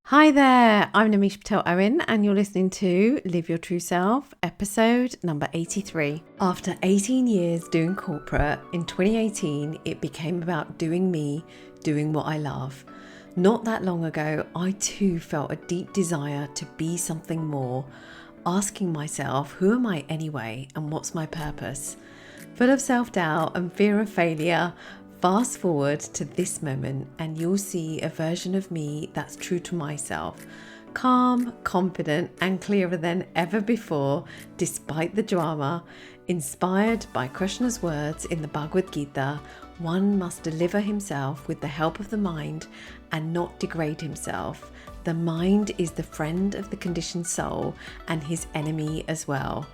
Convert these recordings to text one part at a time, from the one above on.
Hi there, I'm Namish Patel Owen, and you're listening to Live Your True Self, episode number 83. After 18 years doing corporate, in 2018, it became about doing me, doing what I love. Not that long ago, I too felt a deep desire to be something more, asking myself, who am I anyway, and what's my purpose? Full of self-doubt and fear of failure, fast forward to this moment and you'll see a version of me that's true to myself, calm, confident and clearer than ever before, despite the drama. Inspired by Krishna's words in the Bhagavad Gita, one must deliver himself with the help of the mind and not degrade himself. The mind is the friend of the conditioned soul and his enemy as well.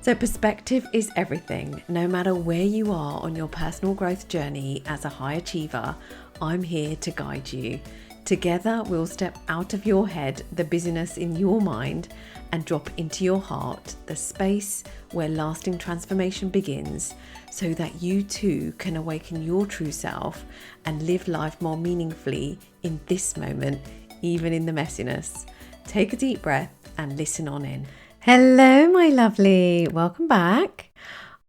So perspective is everything. No matter where you are on your personal growth journey as a high achiever, I'm here to guide you. Together, we'll step out of your head, the busyness in your mind, and drop into your heart, the space where lasting transformation begins, so that you too can awaken your true self and live life more meaningfully in this moment, even in the messiness. Take a deep breath and listen on in. Hello, my lovely. Welcome back.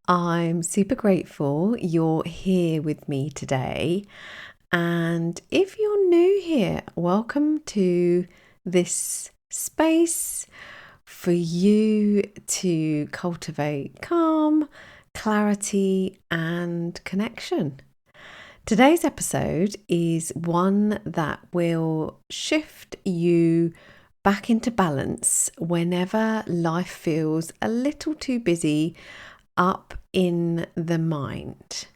I'm super grateful you're here with me today. And if you're new here, welcome to this space for you to cultivate calm, clarity, and connection. Today's episode is one that will shift you back into balance whenever life feels a little too busy up in the mind.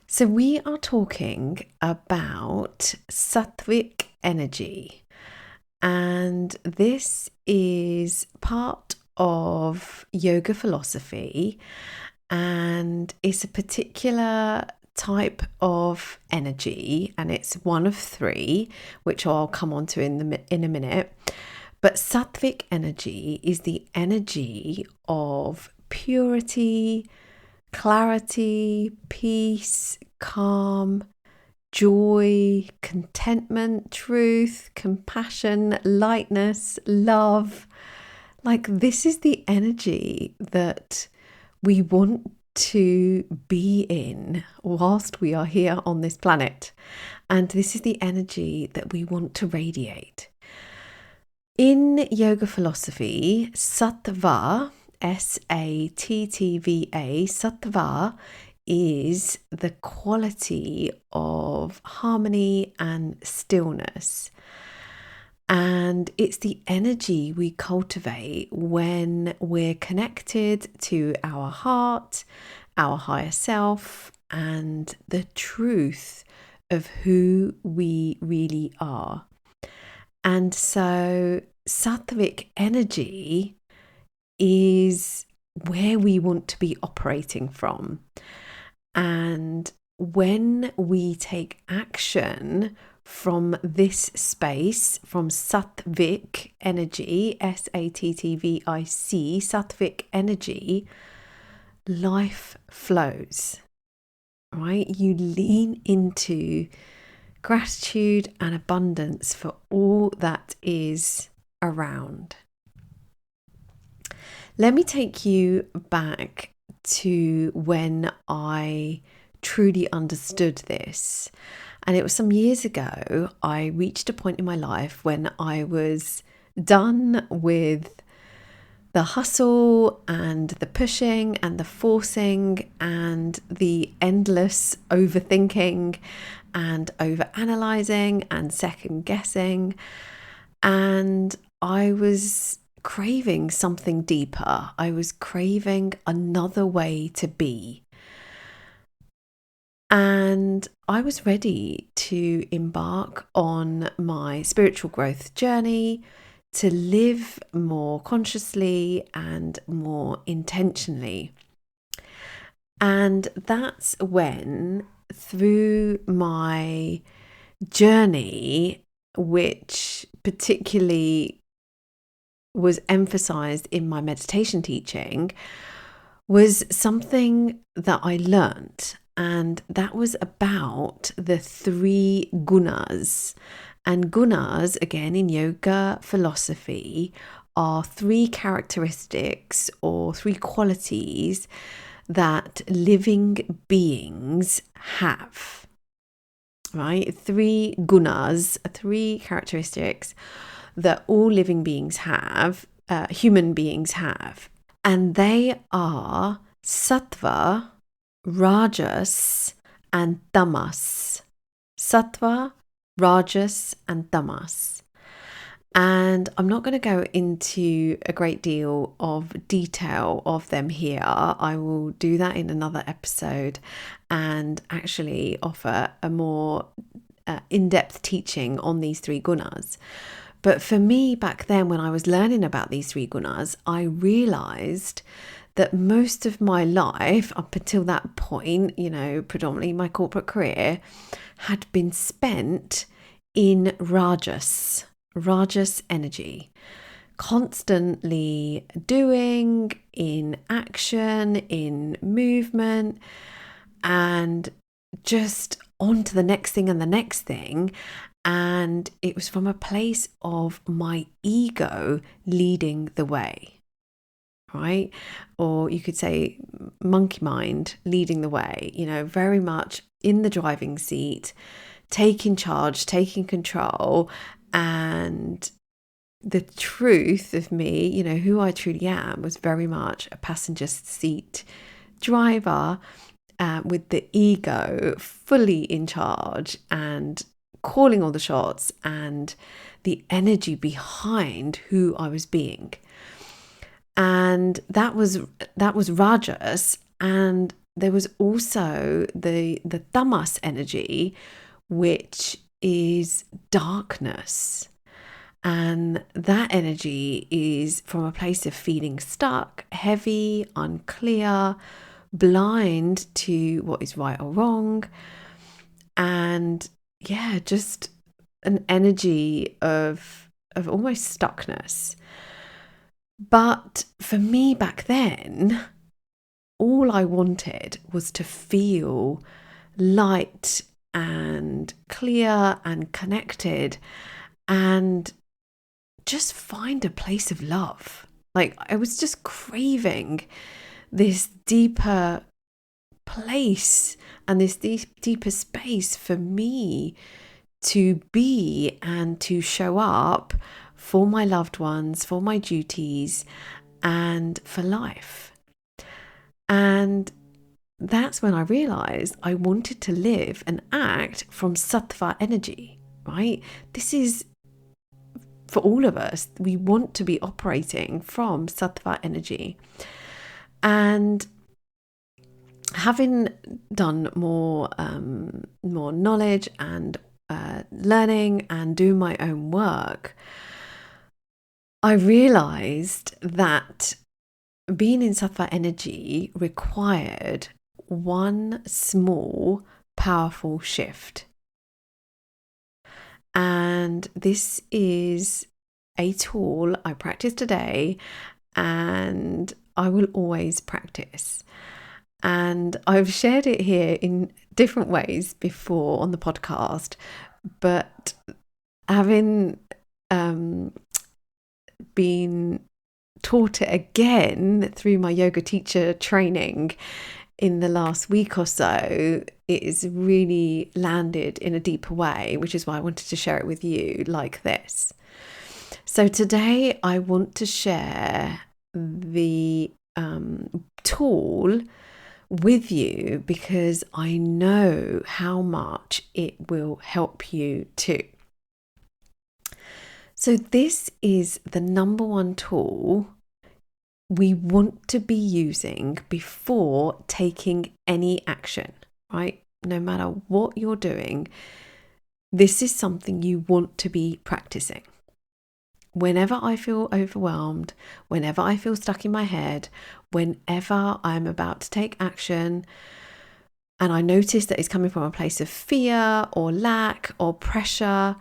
So we are talking about sattvic energy, and this is part of yoga philosophy, and it's a particular type of energy, and it's one of three, which I'll come on to in a minute. But sattvic energy is the energy of purity, clarity, peace, calm, joy, contentment, truth, compassion, lightness, love. Like, this is the energy that we want to be in whilst we are here on this planet. And this is the energy that we want to radiate. In yoga philosophy, sattva, S-A-T-T-V-A, sattva is the quality of harmony and stillness. And it's the energy we cultivate when we're connected to our heart, our higher self, and the truth of who we really are. And so sattvic energy is where we want to be operating from. And when we take action from this space, from sattvic energy, S-A-T-T-V-I-C, sattvic energy, life flows, right? You lean into gratitude and abundance for all that is around. Let me take you back to when I truly understood this. And it was some years ago. I reached a point in my life when I was done with the hustle and the pushing and the forcing and the endless overthinking and overanalyzing and second guessing. And I was craving something deeper. I was craving another way to be. And I was ready to embark on my spiritual growth journey, to live more consciously and more intentionally. And that's when, through my journey, which particularly was emphasized in my meditation teaching, was something that I learnt. And that was about the three gunas. And gunas, again in yoga philosophy, are three characteristics or three qualities that living beings have. Right? Three gunas, three characteristics that all living beings have, human beings have. And they are sattva, rajas, and tamas. Sattva, rajas, and tamas. And I'm not going to go into a great deal of detail of them here. I will do that in another episode and actually offer a more in-depth teaching on these three gunas. But for me, back then, when I was learning about these three gunas, I realized that most of my life up until that point, predominantly my corporate career, had been spent in rajas energy, constantly doing, in action, in movement, and just on to the next thing and the next thing. And it was from a place of my ego leading the way, right? Or you could say monkey mind leading the way, very much in the driving seat, taking charge, taking control. And the truth of me, who I truly am, was very much a passenger seat driver, with the ego fully in charge and calling all the shots and the energy behind who I was being. And that was rajas. And there was also the tamas energy, which is darkness. And that energy is from a place of feeling stuck, heavy, unclear, blind to what is right or wrong. And just an energy of almost stuckness. But for me back then, all I wanted was to feel light and clear and connected and just find a place of love. Like, I was just craving this deeper place and this deeper space for me to be and to show up for my loved ones, for my duties, and for life. And that's when I realized I wanted to live and act from sattva energy, right? This is for all of us. We want to be operating from sattva energy. And having done more knowledge and learning and doing my own work, I realized that being in sattva energy required one small, powerful shift. And this is a tool I practice today, and I will always practice. And I've shared it here in different ways before on the podcast, but having been taught it again through my yoga teacher training in the last week or so, it has really landed in a deeper way, which is why I wanted to share it with you like this. So today I want to share the tool with you because I know how much it will help you too. So this is the number one tool we want to be using before taking any action, right? No matter what you're doing, this is something you want to be practicing. Whenever I feel overwhelmed, whenever I feel stuck in my head, whenever I'm about to take action, and I notice that it's coming from a place of fear or lack or pressure,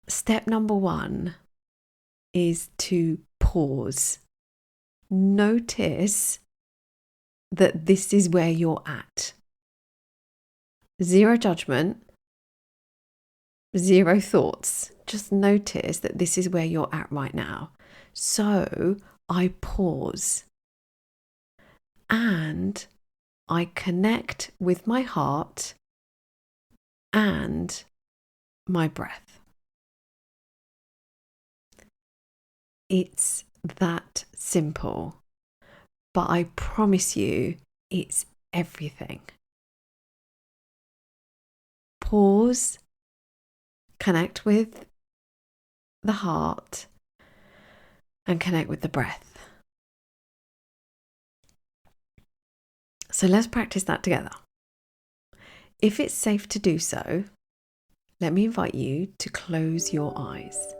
step number one is to pause. Notice that this is where you're at. Zero judgment, Zero thoughts. Just notice that this is where you're at right now. So I pause and I connect with my heart and my breath. It's that simple, but I promise you it's everything. Pause, connect with the heart, and connect with the breath. So let's practice that together. If it's safe to do so, let me invite you to close your eyes.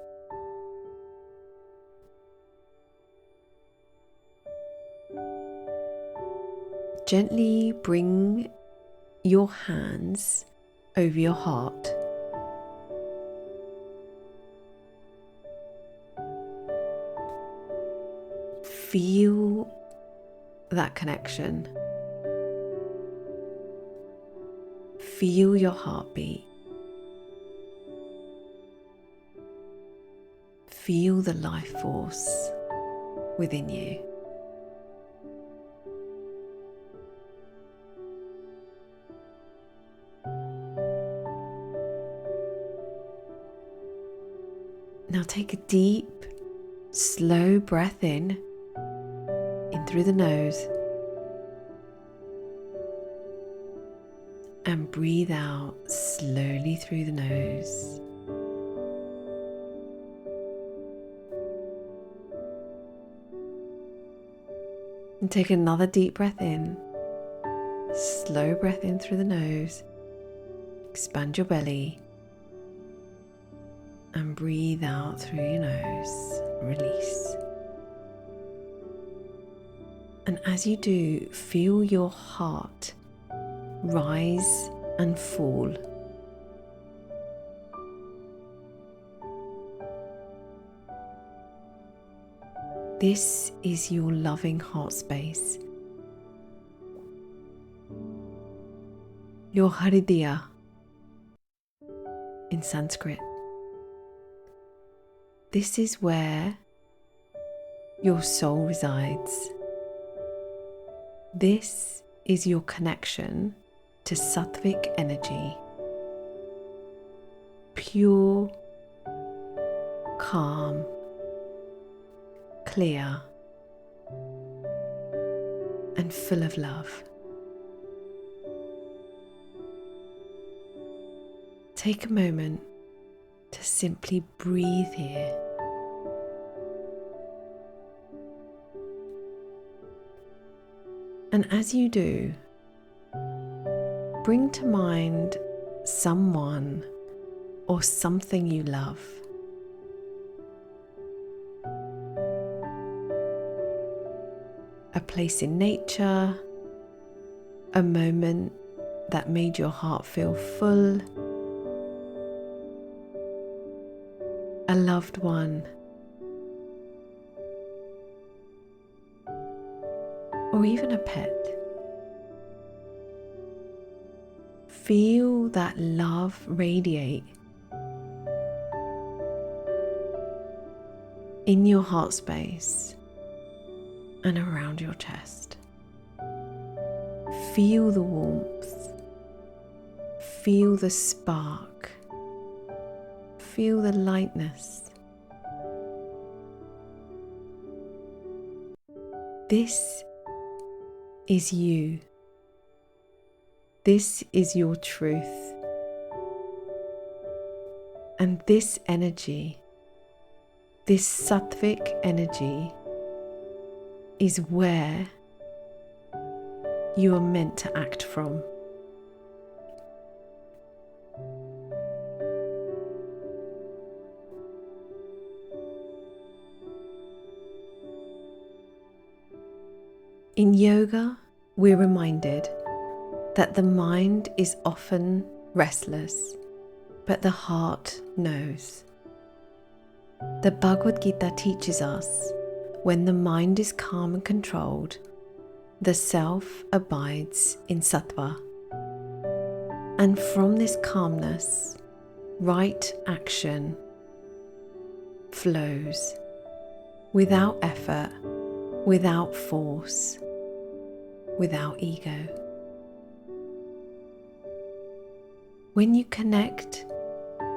Gently bring your hands over your heart. Feel that connection. Feel your heartbeat. Feel the life force within you. Now take a deep, slow breath in through the nose, and breathe out slowly through the nose. And take another deep breath in, slow breath in through the nose, expand your belly, and breathe out through your nose, release. And as you do, feel your heart rise and fall. This is your loving heart space, your Hridiya in Sanskrit. This is where your soul resides. This is your connection to sattvic energy, pure, calm, clear, and full of love. Take a moment to simply breathe here. And as you do, bring to mind someone or something you love. A place in nature, a moment that made your heart feel full, a loved one, or even a pet. Feel that love radiate in your heart space and around your chest. Feel the warmth, feel the spark, feel the lightness. This is you. This is your truth. And this energy, this sattvic energy, is where you are meant to act from. In yoga, we're reminded that the mind is often restless, but the heart knows. The Bhagavad Gita teaches us when the mind is calm and controlled, the self abides in sattva. And from this calmness, right action flows without effort, without force, without ego. When you connect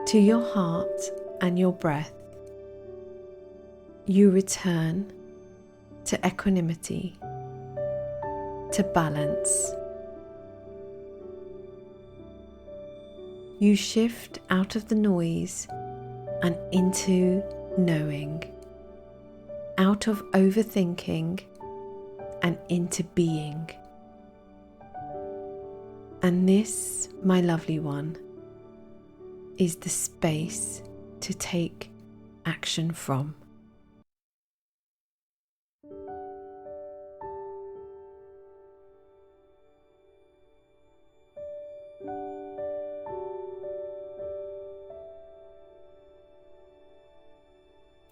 to your heart and your breath, you return to equanimity, to balance. You shift out of the noise and into knowing, out of overthinking and into being. And this, my lovely one, is the space to take action from.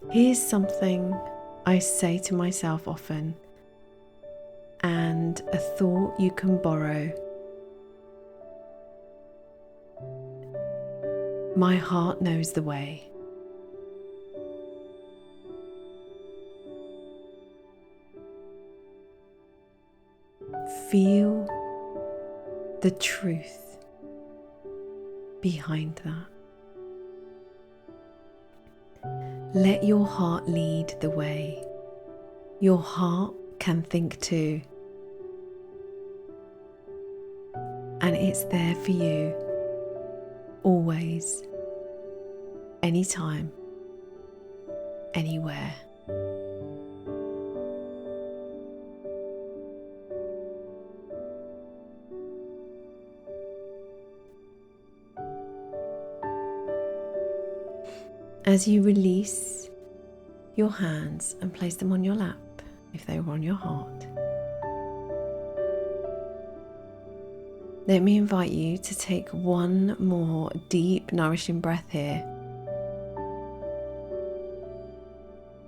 Here's something I say to myself often, and a thought you can borrow. My heart knows the way. Feel the truth behind that. Let your heart lead the way. Your heart can think too. And it's there for you, always, anytime, anywhere. As you release your hands and place them on your lap, if they were on your heart, let me invite you to take one more deep, nourishing breath here.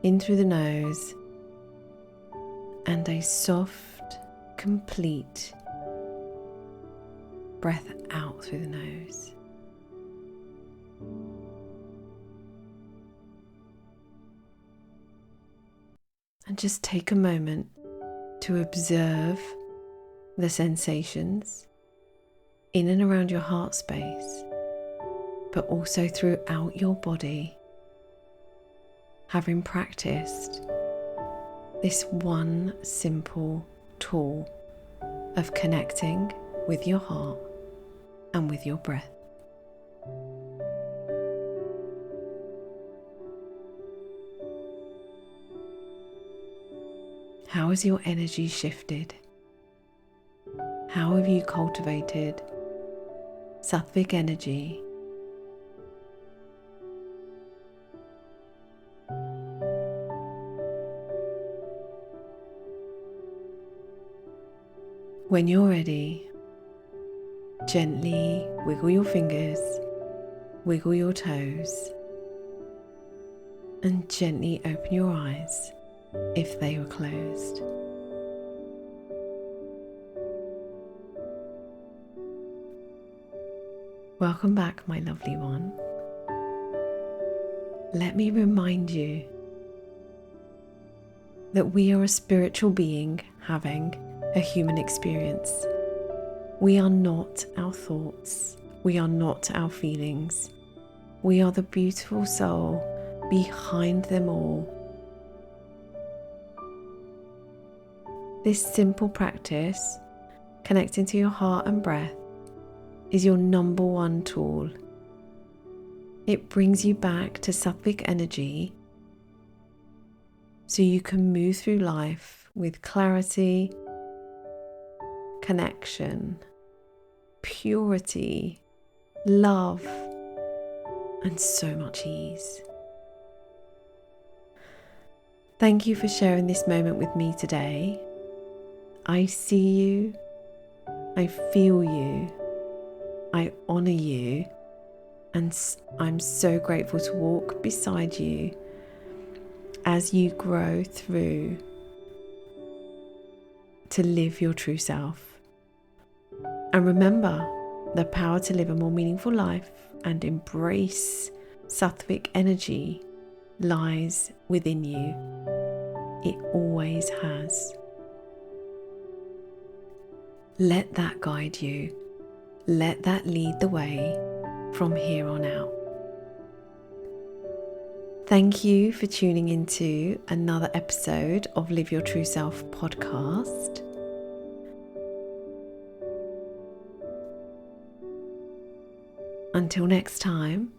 In through the nose, and a soft, complete breath out through the nose. And just take a moment to observe the sensations in and around your heart space, but also throughout your body, having practiced this one simple tool of connecting with your heart and with your breath. How has your energy shifted? How have you cultivated sattvic energy? When you're ready, gently wiggle your fingers, wiggle your toes, and gently open your eyes if they were closed. Welcome back, my lovely one. Let me remind you that we are a spiritual being having a human experience. We are not our thoughts. We are not our feelings. We are the beautiful soul behind them all. This simple practice, connecting to your heart and breath, is your number one tool. It brings you back to sattvic energy so you can move through life with clarity, connection, purity, love, and so much ease. Thank you for sharing this moment with me today. I see you, I feel you, I honour you, and I'm so grateful to walk beside you as you grow through to live your true self. And remember, the power to live a more meaningful life and embrace sattvic energy lies within you. It always has. Let that guide you. Let that lead the way from here on out. Thank you for tuning into another episode of Live Your True Self podcast. Until next time,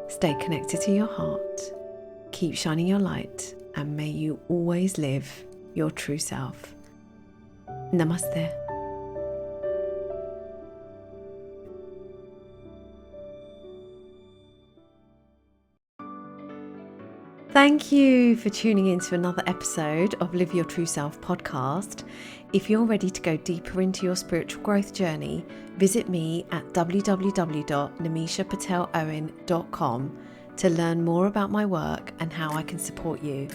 stay connected to your heart, keep shining your light, and may you always live your true self. Namaste. Thank you for tuning in to another episode of Live Your True Self podcast. If you're ready to go deeper into your spiritual growth journey, visit me at www.namishapatelowen.com to learn more about my work and how I can support you.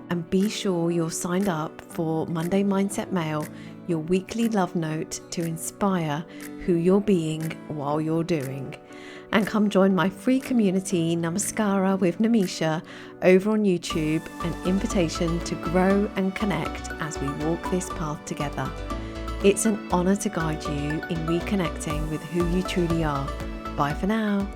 And be sure you're signed up for Monday Mindset Mail, your weekly love note to inspire who you're being while you're doing. And come join my free community, Namaskara with Namisha, over on YouTube, an invitation to grow and connect as we walk this path together. It's an honour to guide you in reconnecting with who you truly are. Bye for now.